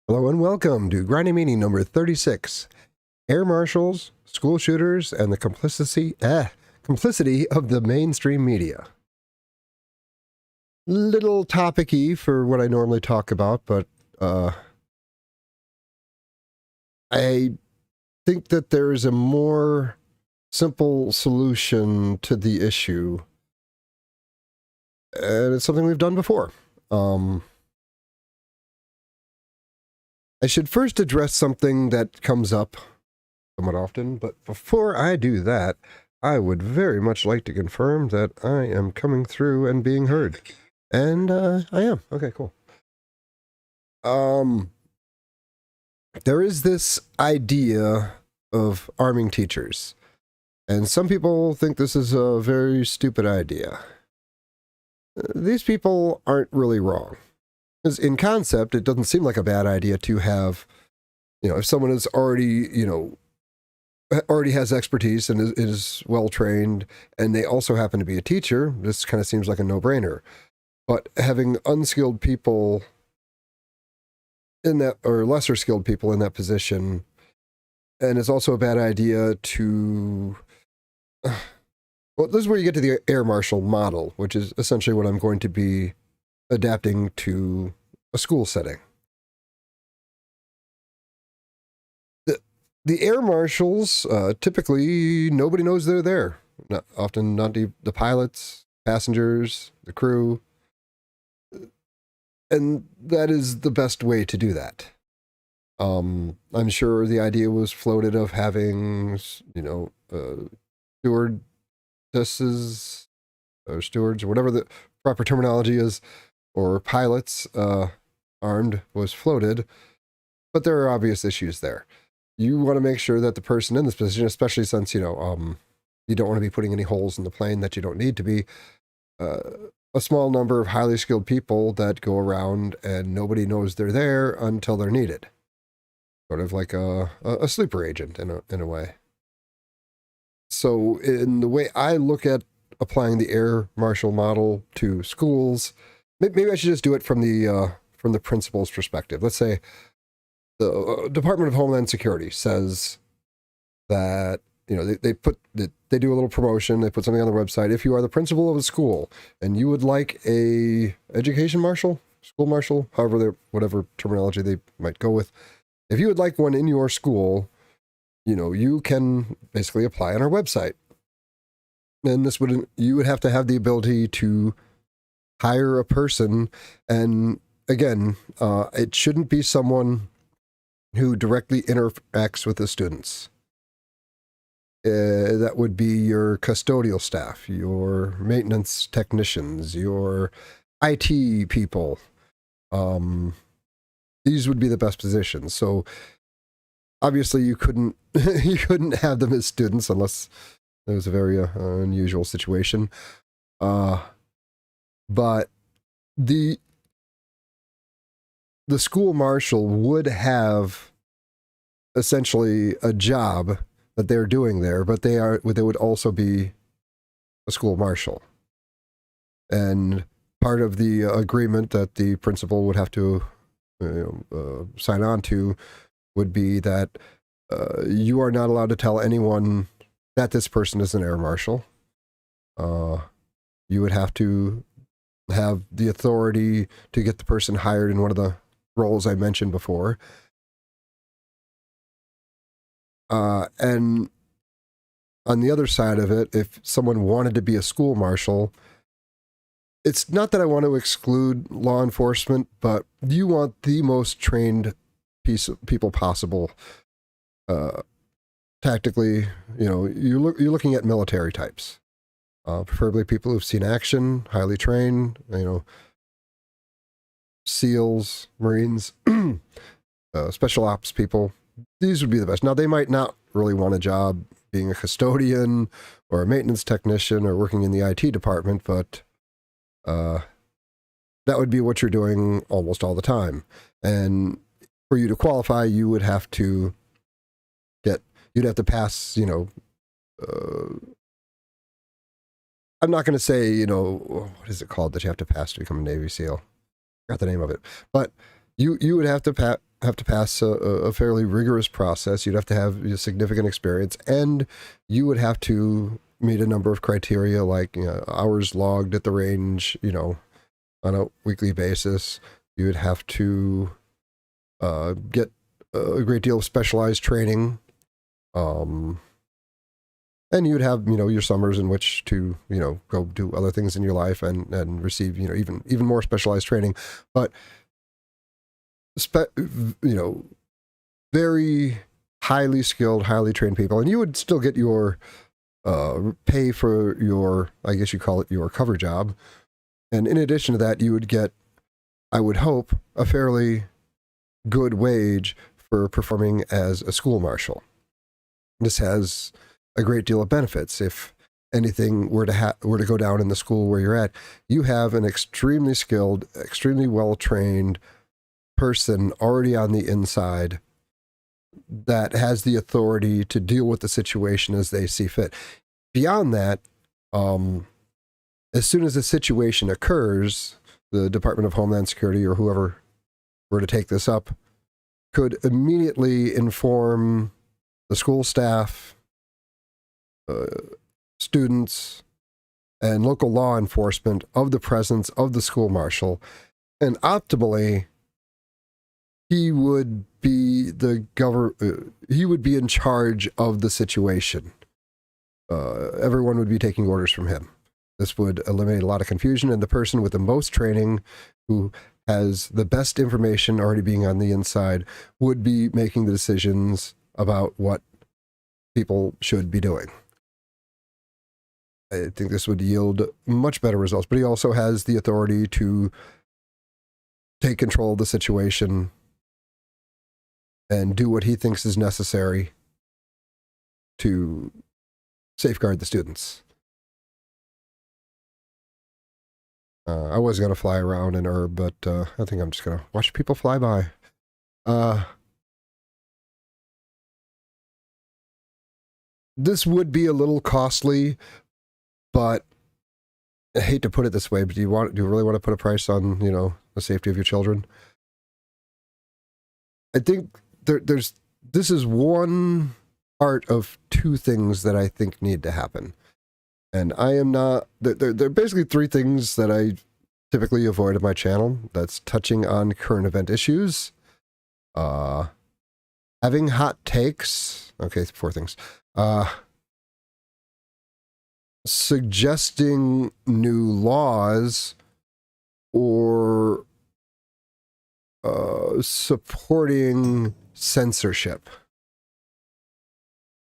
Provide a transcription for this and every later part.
Hello and welcome to Grinding Meeting number 36, Air Marshals, School Shooters, and the complicity of the mainstream media. Little topic-y for what I normally talk about, but I think that there is a more simple solution to the issue, and it's something we've done before. I should first address something that comes up somewhat often, but before I do that, I would very much like to confirm that I am coming through and being heard. And I am. Okay, cool. There is this idea of arming teachers, and some people think this is a very stupid idea. These people aren't really wrong. Because in concept, it doesn't seem like a bad idea to have, if someone is already, already has expertise and is well-trained, and they also happen to be a teacher, this kind of seems like a no-brainer. But having unskilled people in that, or lesser skilled people in that position, and it's also a bad idea to... Well, this is where you get to the air marshal model, which is essentially what I'm going to be adapting to a school setting. The air marshals, typically nobody knows they're there. Not the pilots, passengers, the crew. And that is the best way to do that. I'm sure the idea was floated of having, stewardesses or stewards or whatever the proper terminology is, or pilots armed was floated, but there are obvious issues there. You want to make sure that the person in this position, especially since, you don't want to be putting any holes in the plane that you don't need to be, a small number of highly skilled people that go around and nobody knows they're there until they're needed. Sort of like a sleeper agent in a way. So in the way I look at applying the air marshal model to schools, maybe I should just do it from the principal's perspective. Let's say the Department of Homeland Security says that, they do a little promotion, they put something on the website. If you are the principal of a school and you would like a education marshal, school marshal, whatever terminology they might go with, if you would like one in your school, you can basically apply on our website. And you would have to have the ability to hire a person. And again, it shouldn't be someone who directly interacts with the students. That would be your custodial staff, your maintenance technicians, your IT people. These would be the best positions. So obviously you couldn't have them as students unless it was a very unusual situation. But the school marshal would have essentially a job that they're doing there, but they would also be a school marshal. And part of the agreement that the principal would have to sign on to would be that you are not allowed to tell anyone that this person is an air marshal. You would have to have the authority to get the person hired in one of the roles I mentioned before. And on the other side of it, if someone wanted to be a school marshal, it's not that I want to exclude law enforcement, but you want the most trained people possible. Tactically, you're looking at military types, preferably people who've seen action, highly trained, SEALs, Marines, special ops people. These would be the best. Now, they might not really want a job being a custodian or a maintenance technician or working in the IT department, but that would be what you're doing almost all the time. And for you to qualify, you would have to you'd have to pass, I'm not going to say, what is it called that you have to pass to become a Navy SEAL? I forgot the name of it. But you would have to have to pass a fairly rigorous process. You'd have to have a significant experience, and you would have to meet a number of criteria, like hours logged at the range, on a weekly basis. You would have to get a great deal of specialized training, and you would have your summers in which to go do other things in your life and receive even more specialized training. But very highly skilled, highly trained people, and you would still get your pay for your, I guess you call it, your cover job. And in addition to that, you would get, I would hope, a fairly good wage for performing as a school marshal. This has a great deal of benefits. If anything were to go down in the school where you're at, you have an extremely skilled, extremely well-trained person already on the inside that has the authority to deal with the situation as they see fit. Beyond that, as soon as a situation occurs, the Department of Homeland Security or whoever were to take this up could immediately inform the school staff, students, and local law enforcement of the presence of the school marshal. And optimally, he would be he would be in charge of the situation. Everyone would be taking orders from him. This would eliminate a lot of confusion, and the person with the most training, who has the best information already being on the inside, would be making the decisions about what people should be doing. I think this would yield much better results, but he also has the authority to take control of the situation and do what he thinks is necessary to safeguard the students. I was going to fly around in Herb, but I think I'm just going to watch people fly by. This would be a little costly, but I hate to put it this way, but do you really want to put a price on, the safety of your children? I think this is one part of two things that I think need to happen. And I am not, there are basically three things that I typically avoid on my channel. That's touching on current event issues, having hot takes, okay, four things, suggesting new laws, or supporting censorship.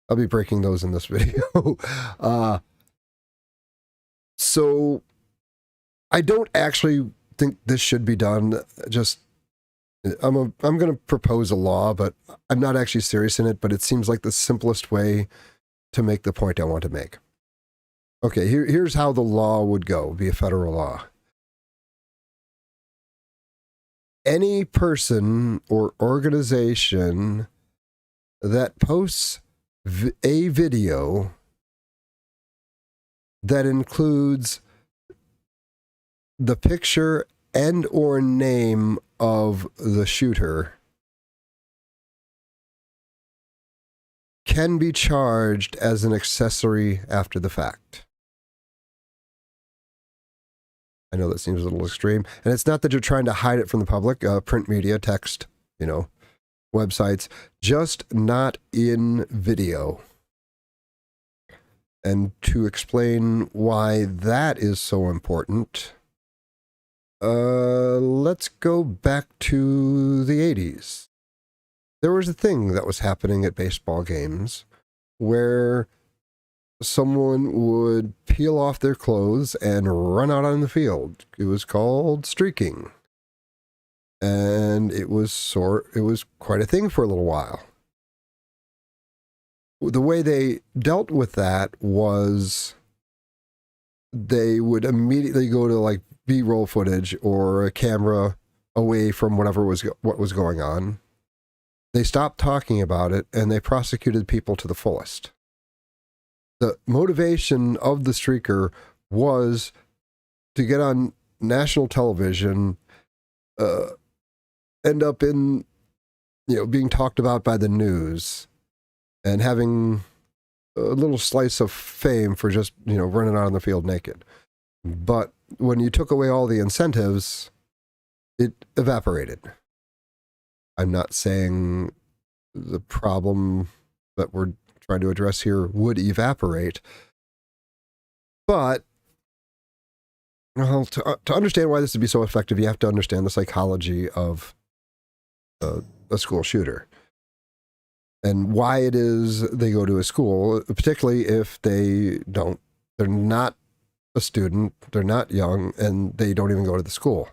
I'll be breaking those in this video. So I don't actually think this should be done. I'm going to propose a law, but I'm not actually serious in it, but it seems like the simplest way to make the point I want to make. Okay, here's how the law would go. It would be a federal law. Any person or organization that posts a video that includes the picture and or name of the shooter can be charged as an accessory after the fact. I know that seems a little extreme, and it's not that you're trying to hide it from the public, print media, text, websites, just not in video. And to explain why that is so important, let's go back to the 80s. There was a thing that was happening at baseball games where someone would peel off their clothes and run out on the field. It was called streaking. And it was quite a thing for a little while. The way they dealt with that was they would immediately go to like B-roll footage or a camera away from what was going on. They stopped talking about it and they prosecuted people to the fullest. The motivation of the streaker was to get on national television, end up in being talked about by the news and having a little slice of fame for just, running out on the field naked. But when you took away all the incentives, it evaporated. I'm not saying the problem that we're trying to address here would evaporate, but to understand why this would be so effective, you have to understand the psychology of a school shooter and why it is they go to a school, particularly if they're not a student, they're not young, and they don't even go to the school.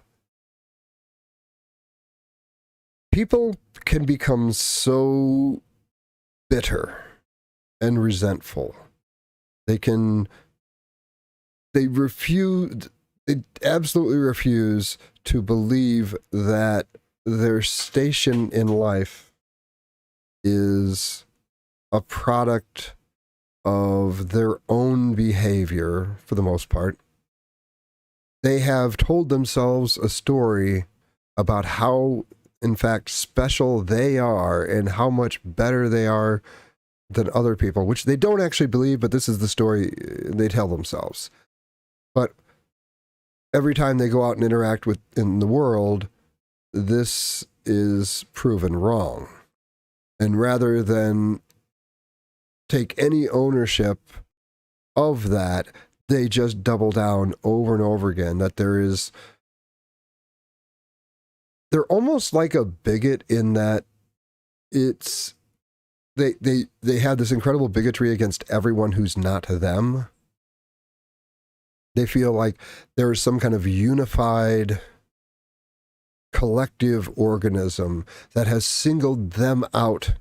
People can become so bitter and resentful. They absolutely refuse to believe that their station in life is a product of their own behavior, for the most part. They have told themselves a story about how, in fact, special they are and how much better they are than other people, which they don't actually believe, but this is the story they tell themselves. But every time they go out and interact in the world, this is proven wrong. And rather than take any ownership of that, they just double down over and over again that they're almost like a bigot in that they have this incredible bigotry against everyone who's not them. They feel like there is some kind of unified collective organism that has singled them out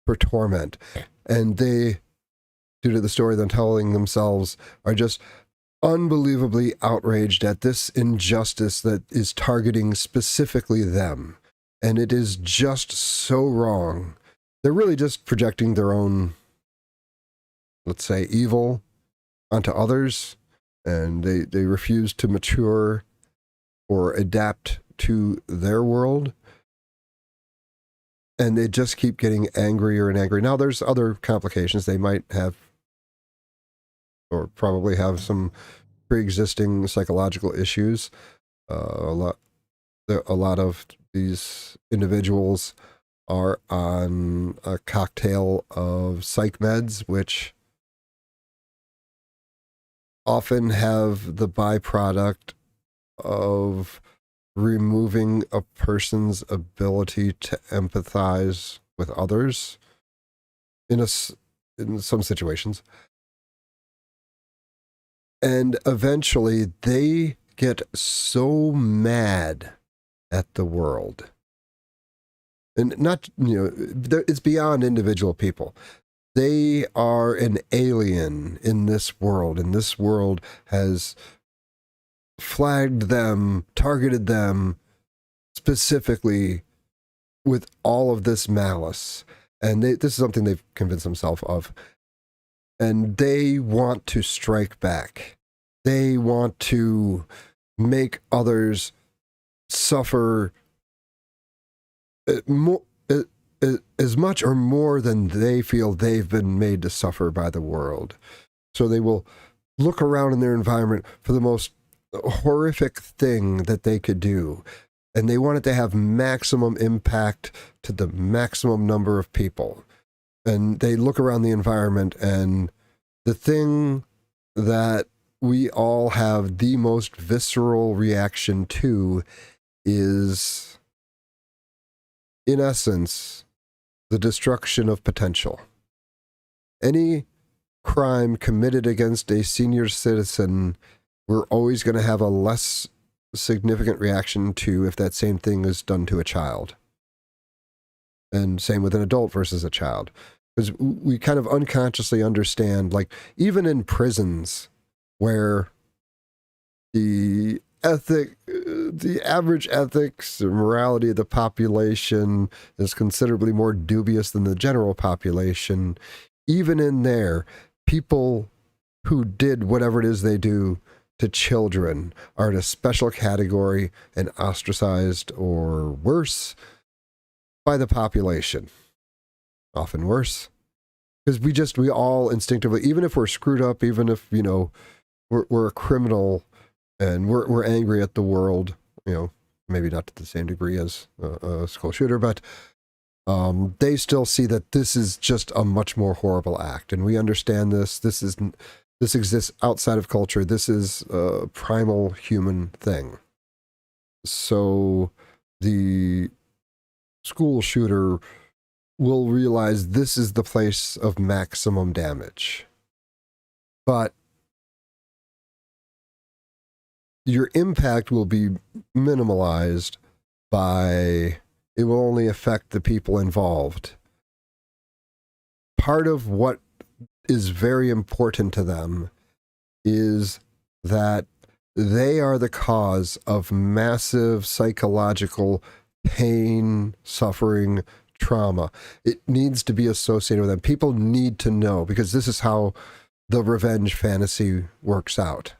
for torment. And they, due to the story they're telling themselves, are just unbelievably outraged at this injustice that is targeting specifically them. And it is just so wrong. They're really just projecting their own, let's say, evil onto others. And they refuse to mature or adapt to their world. And they just keep getting angrier and angrier. Now, there's other complications. They might have, or probably have, some pre-existing psychological issues. A lot of these individuals are on a cocktail of psych meds, which often have the byproduct of removing a person's ability to empathize with others in some situations. And eventually they get so mad at the world. And not, it's beyond individual people. They are an alien in this world, and this world has flagged them, targeted them specifically with all of this malice. And this is something they've convinced themselves of. And they want to strike back. They want to make others suffer as much or more than they feel they've been made to suffer by the world. So they will look around in their environment for the most horrific thing that they could do. And they want it to have maximum impact to the maximum number of people. And they look around the environment, and the thing that we all have the most visceral reaction to is, in essence, the destruction of potential. Any crime committed against a senior citizen, we're always going to have a less significant reaction to if that same thing is done to a child. And same with an adult versus a child. Because we kind of unconsciously understand, like, even in prisons where the average ethics and morality of the population is considerably more dubious than the general population, even in there, people who did whatever it is they do to children are in a special category and ostracized or worse by the population. Often worse. Because we all instinctively, even if we're screwed up, even if, we're a criminal and we're angry at the world, maybe not to the same degree as a school shooter, but they still see that this is just a much more horrible act. And we understand this. This exists outside of culture. This is a primal human thing. So the school shooter will realize this is the place of maximum damage. But your impact will be minimalized by, it will only affect the people involved. Part of what is very important to them is that they are the cause of massive psychological pain, suffering, trauma. It needs to be associated with them. People need to know, because this is how the revenge fantasy works out.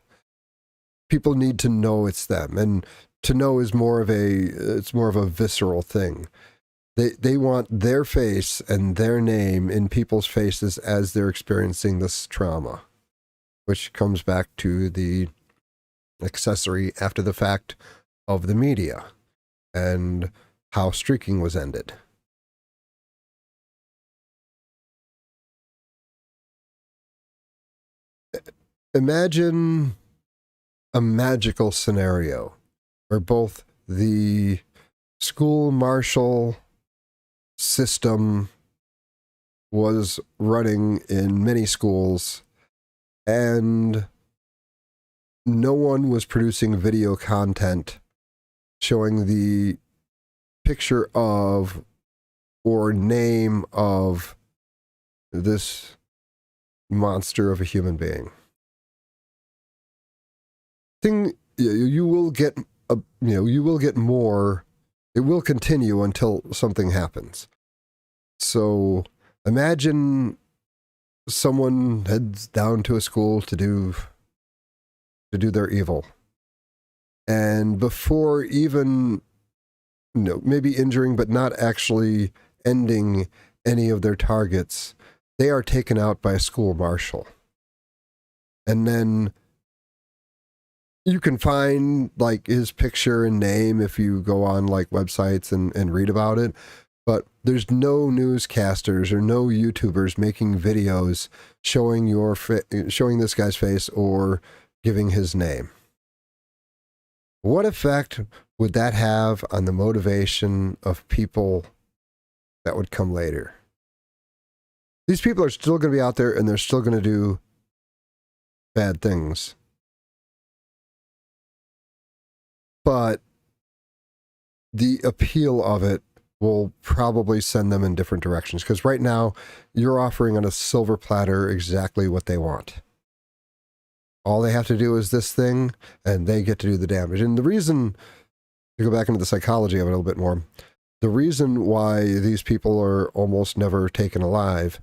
People need to know it's them, and to know is more of a visceral thing. They want their face and their name in people's faces as they're experiencing this trauma, which comes back to the accessory after the fact of the media and how streaking was ended. Imagine a magical scenario where both the school marshal system was running in many schools and no one was producing video content showing the picture of or name of this monster of a human being. You will get more. It will continue until something happens. So imagine someone heads down to a school to do their evil, and before even maybe injuring but not actually ending any of their targets, they are taken out by a school marshal. And then you can find like his picture and name if you go on like websites and read about it, but there's no newscasters or no YouTubers making videos showing this guy's face or giving his name. What effect would that have on the motivation of people that would come later? These people are still going to be out there and they're still going to do bad things. But the appeal of it will probably send them in different directions, because right now you're offering on a silver platter exactly what they want. All they have to do is this thing and they get to do the damage. And the reason, to go back into the psychology of it a little bit more, the reason why these people are almost never taken alive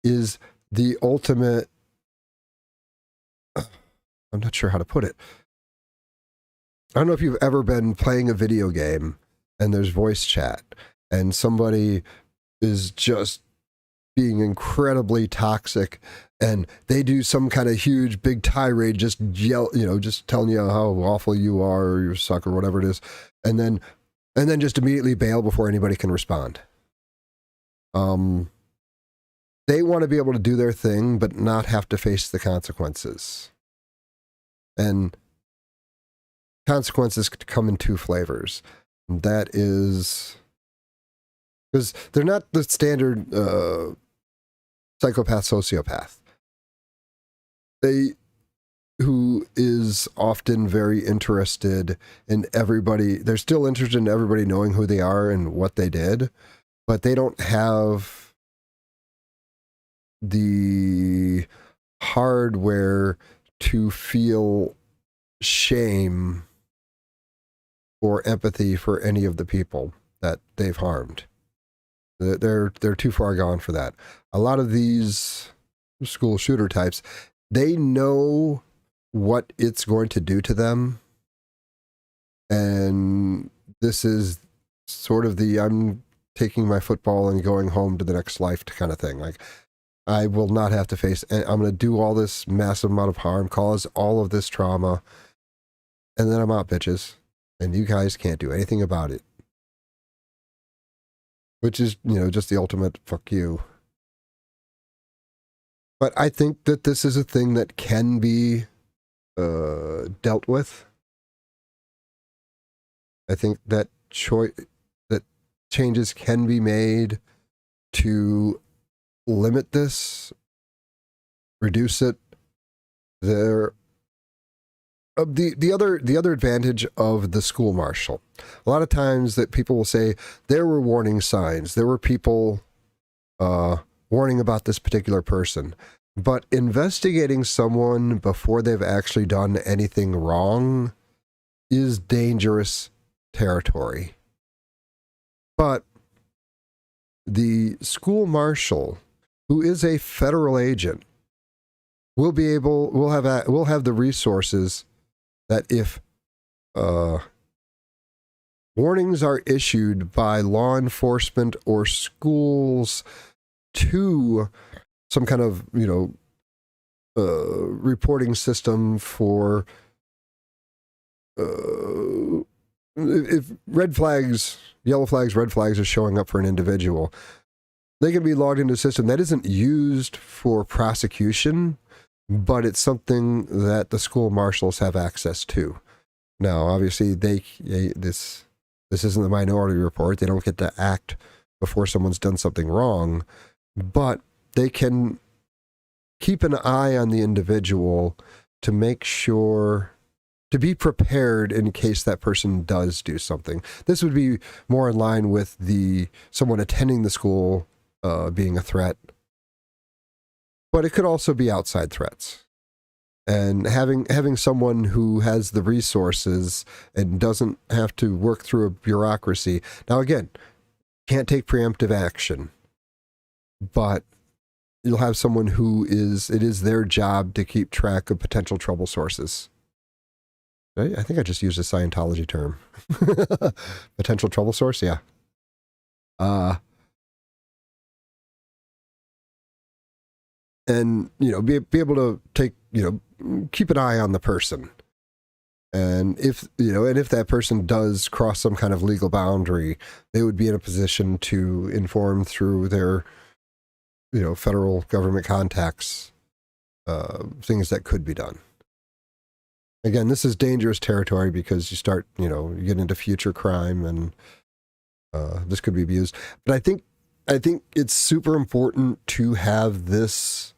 is the ultimate, I'm not sure how to put it. I don't know if you've ever been playing a video game and there's voice chat and somebody is just being incredibly toxic and they do some kind of huge big tirade, just yell, just telling you how awful you are or you suck or whatever it is, and then just immediately bail before anybody can respond. They want to be able to do their thing but not have to face the consequences. And consequences come in two flavors. That is, because they're not the standard psychopath, sociopath. Who is often very interested in everybody. They're still interested in everybody knowing who they are and what they did, but they don't have the hardware to feel shame or empathy for any of the people that they've harmed. They're too far gone for that. A lot of these school shooter types, they know what it's going to do to them. And this is sort of the, I'm taking my football and going home to the next life kind of thing. Like, I will not have to face, I'm going to do all this massive amount of harm, cause all of this trauma, and then I'm out, bitches. And you guys can't do anything about it. Which is, just the ultimate fuck you. But I think that this is a thing that can be dealt with. I think that changes can be made to limit this, reduce it. The other advantage of the school marshal, a lot of times that people will say there were warning signs, there were people warning about this particular person, but investigating someone before they've actually done anything wrong is dangerous territory. But the school marshal, who is a federal agent, will have the resources that if warnings are issued by law enforcement or schools to some kind of, reporting system for if red flags, yellow flags, red flags are showing up for an individual, they can be logged into a system that isn't used for prosecution, but it's something that the school marshals have access to. Now, obviously, this isn't the Minority Report. They don't get to act before someone's done something wrong, but they can keep an eye on the individual to make sure, to be prepared in case that person does do something. This would be more in line with someone attending the school being a threat, but it could also be outside threats. And having someone who has the resources and doesn't have to work through a bureaucracy. Now, again, can't take preemptive action, but you'll have someone it is their job to keep track of potential trouble sources. I think I just used a Scientology term. Potential trouble source, yeah. And, be able to keep an eye on the person. And if that person does cross some kind of legal boundary, they would be in a position to inform through their, federal government contacts, things that could be done. Again, this is dangerous territory because you start, you get into future crime and this could be abused. But I think it's super important to have this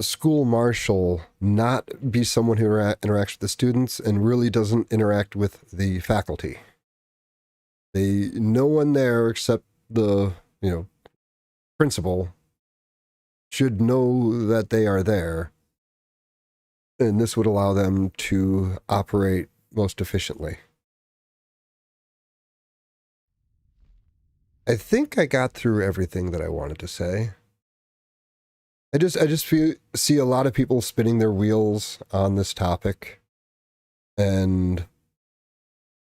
school marshal not be someone who interacts with the students and really doesn't interact with the faculty. No one there except the, principal should know that they are there. And this would allow them to operate most efficiently. I think I got through everything that I wanted to say. I just see a lot of people spinning their wheels on this topic, and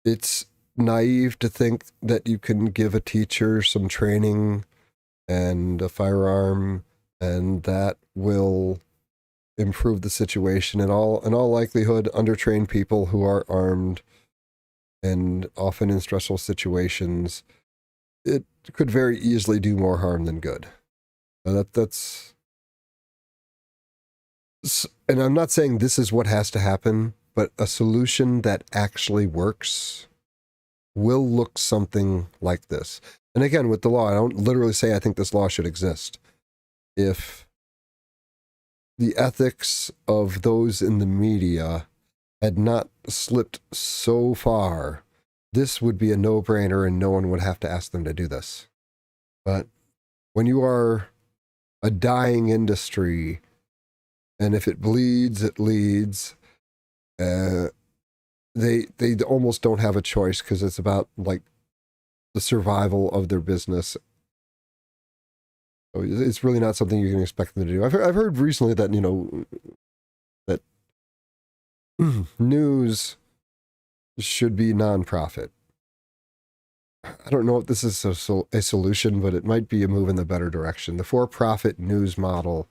it's naive to think that you can give a teacher some training and a firearm, and that will improve the situation. In all likelihood, undertrained people who are armed and often in stressful situations, it could very easily do more harm than good. And I'm not saying this is what has to happen, but a solution that actually works will look something like this. And again, with the law, I don't literally say I think this law should exist. If the ethics of those in the media had not slipped so far, this would be a no-brainer and no one would have to ask them to do this. But when you are a dying industry, and if it bleeds, it leads, they almost don't have a choice because it's about like the survival of their business. So it's really not something you can expect them to do. I've heard recently that, that news should be nonprofit. I don't know if this is a solution, but it might be a move in the better direction. The for-profit news model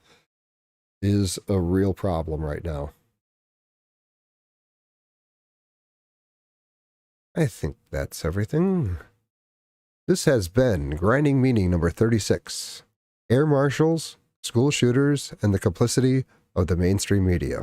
is a real problem right now. I think that's everything. This has been Grinding Meaning number 36. Air marshals, school shooters, and the complicity of the mainstream media.